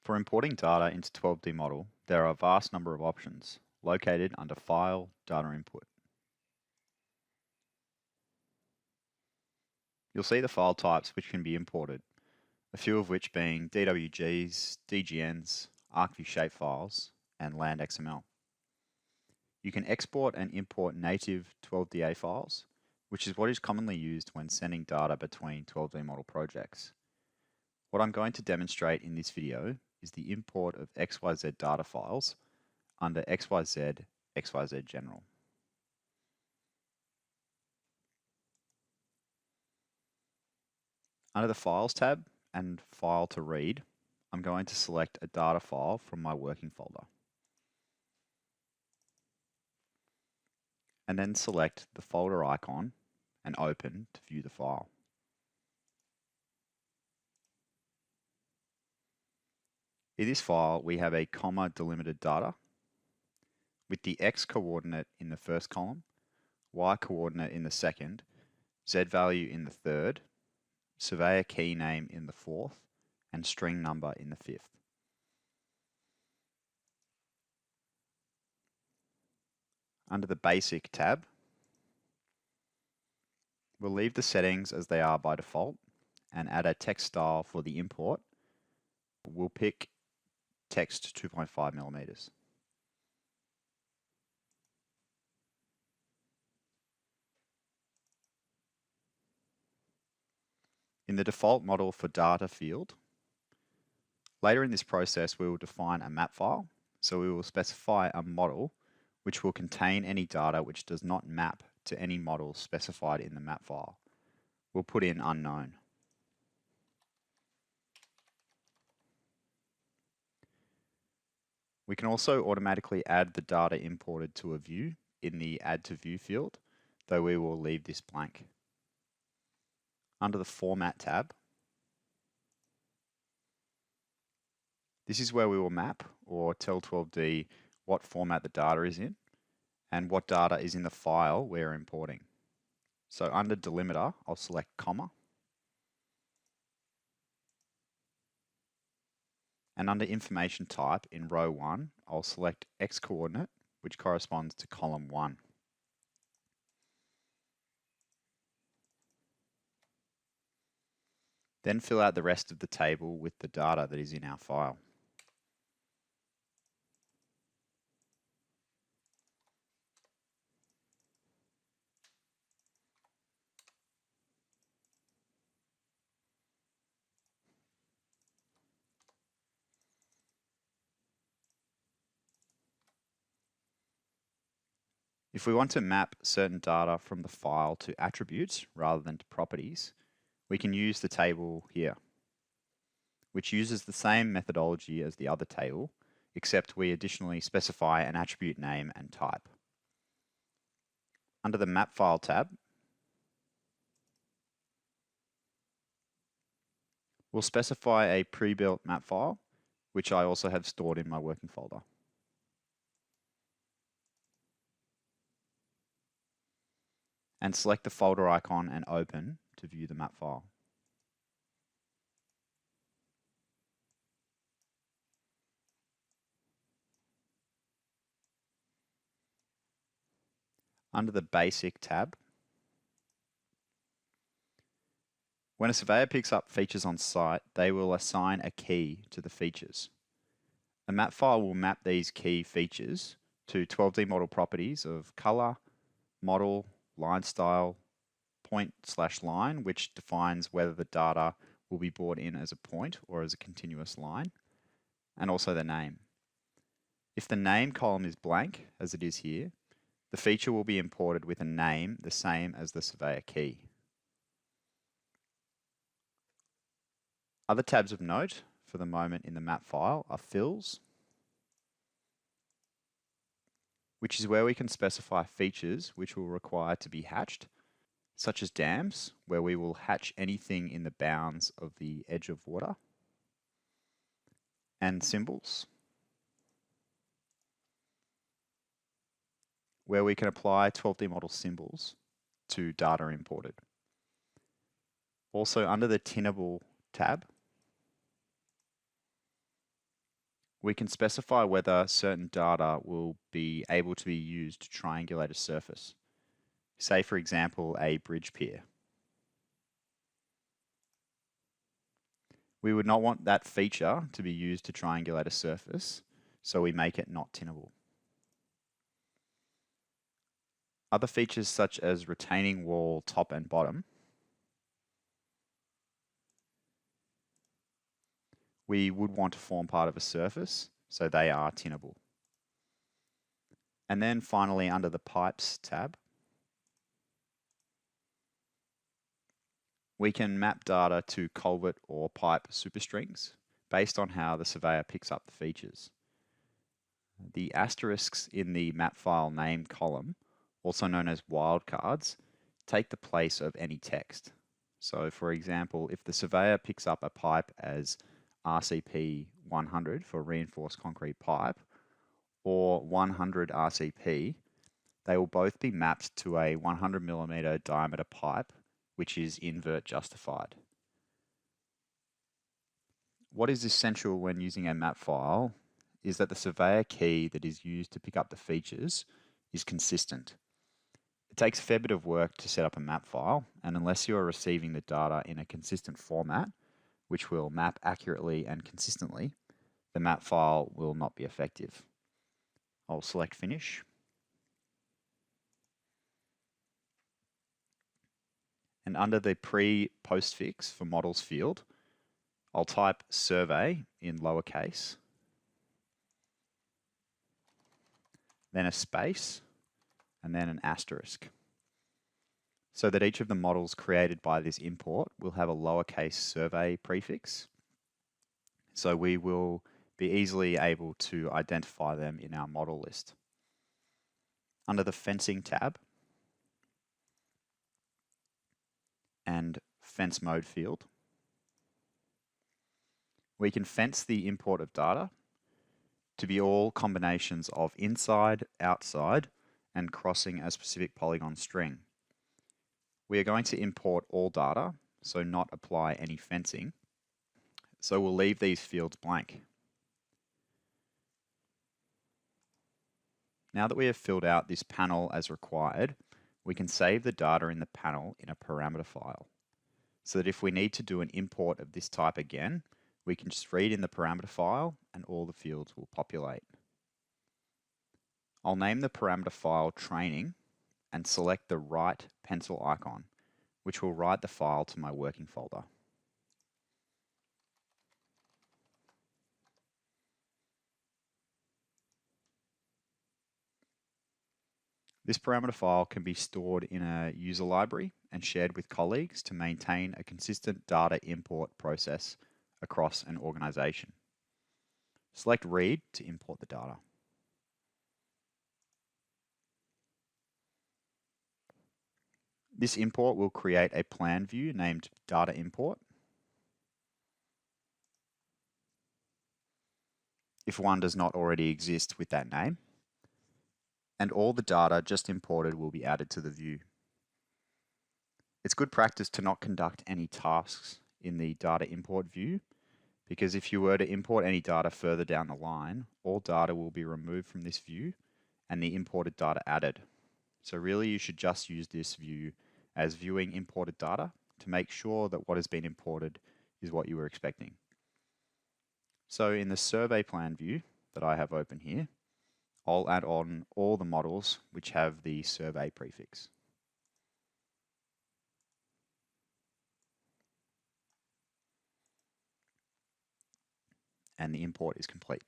For importing data into 12D model, there are a vast number of options located under File, Data Input. You'll see the file types which can be imported, a few of which being DWGs, DGNs, ArcView shapefiles, and land.xml. You can export and import native 12DA files, which is what is commonly used when sending data between 12D model projects. What I'm going to demonstrate in this video is the import of XYZ data files under XYZ General. Under the Files tab and File to Read, I'm going to select a data file from my working folder. And then select the folder icon and open to view the file. In this file, we have a comma delimited data with the X coordinate in the first column, Y coordinate in the second, Z value in the third, surveyor key name in the fourth, and string number in the fifth. Under the Basic tab, we'll leave the settings as they are by default and add a text style for the import. We'll pick text 2.5 millimeters. In the default model for data field, later in this process we will define a map file, so we will specify a model which will contain any data which does not map to any model specified in the map file. We'll put in unknown. We can also automatically add the data imported to a view in the Add to View field, though we will leave this blank. Under the Format tab, this is where we will map or tell 12D what format the data is in and what data is in the file we're importing. So under Delimiter, I'll select comma. And under Information Type in row 1, I'll select X coordinate, which corresponds to column 1. Then fill out the rest of the table with the data that is in our file. If we want to map certain data from the file to attributes rather than to properties, we can use the table here, which uses the same methodology as the other table, except we additionally specify an attribute name and type. Under the Map File tab, we'll specify a pre-built map file, which I also have stored in my working folder. And select the folder icon and open to view the map file. Under the Basic tab, when a surveyor picks up features on site, they will assign a key to the features. A map file will map these key features to 12D model properties of color, model, line style, point/line, which defines whether the data will be brought in as a point or as a continuous line, and also the name. If the name column is blank, as it is here, the feature will be imported with a name the same as the surveyor key. Other tabs of note for the moment in the map file are fills, which is where we can specify features which will require to be hatched, such as dams, where we will hatch anything in the bounds of the edge of water, and symbols, where we can apply 12D model symbols to data imported. Also under the Tinnable tab, We can specify whether certain data will be able to be used to triangulate a surface. Say, for example, a bridge pier. We would not want that feature to be used to triangulate a surface, so we make it not tinnable. Other features such as retaining wall top and bottom, we would want to form part of a surface, so they are tinnable. And then finally, under the Pipes tab, we can map data to culvert or pipe superstrings based on how the surveyor picks up the features. The asterisks in the map file name column, also known as wildcards, take the place of any text. So for example, if the surveyor picks up a pipe as RCP 100 for reinforced concrete pipe, or 100 RCP, they will both be mapped to a 100mm diameter pipe, which is invert justified. What is essential when using a map file is that the surveyor key that is used to pick up the features is consistent. It takes a fair bit of work to set up a map file, and unless you are receiving the data in a consistent format, which will map accurately and consistently, the map file will not be effective. I'll select Finish. And under the pre-postfix for models field, I'll type survey in lowercase, then a space, and then an asterisk, so that each of the models created by this import will have a lowercase survey prefix. So we will be easily able to identify them in our model list. Under the Fencing tab and Fence Mode field, we can fence the import of data to be all combinations of inside, outside, and crossing a specific polygon string. We are going to import all data, so not apply any fencing. So we'll leave these fields blank. Now that we have filled out this panel as required, we can save the data in the panel in a parameter file, so that if we need to do an import of this type again, we can just read in the parameter file and all the fields will populate. I'll name the parameter file training and select the right pencil icon, which will write the file to my working folder. This parameter file can be stored in a user library and shared with colleagues to maintain a consistent data import process across an organization. Select Read to import the data. This import will create a plan view named Data Import. If one does not already exist with that name, and all the data just imported will be added to the view. It's good practice to not conduct any tasks in the data import view, because if you were to import any data further down the line, all data will be removed from this view and the imported data added. So really you should just use this view as viewing imported data to make sure that what has been imported is what you were expecting. So in the survey plan view that I have open here, I'll add on all the models which have the survey prefix. And the import is complete.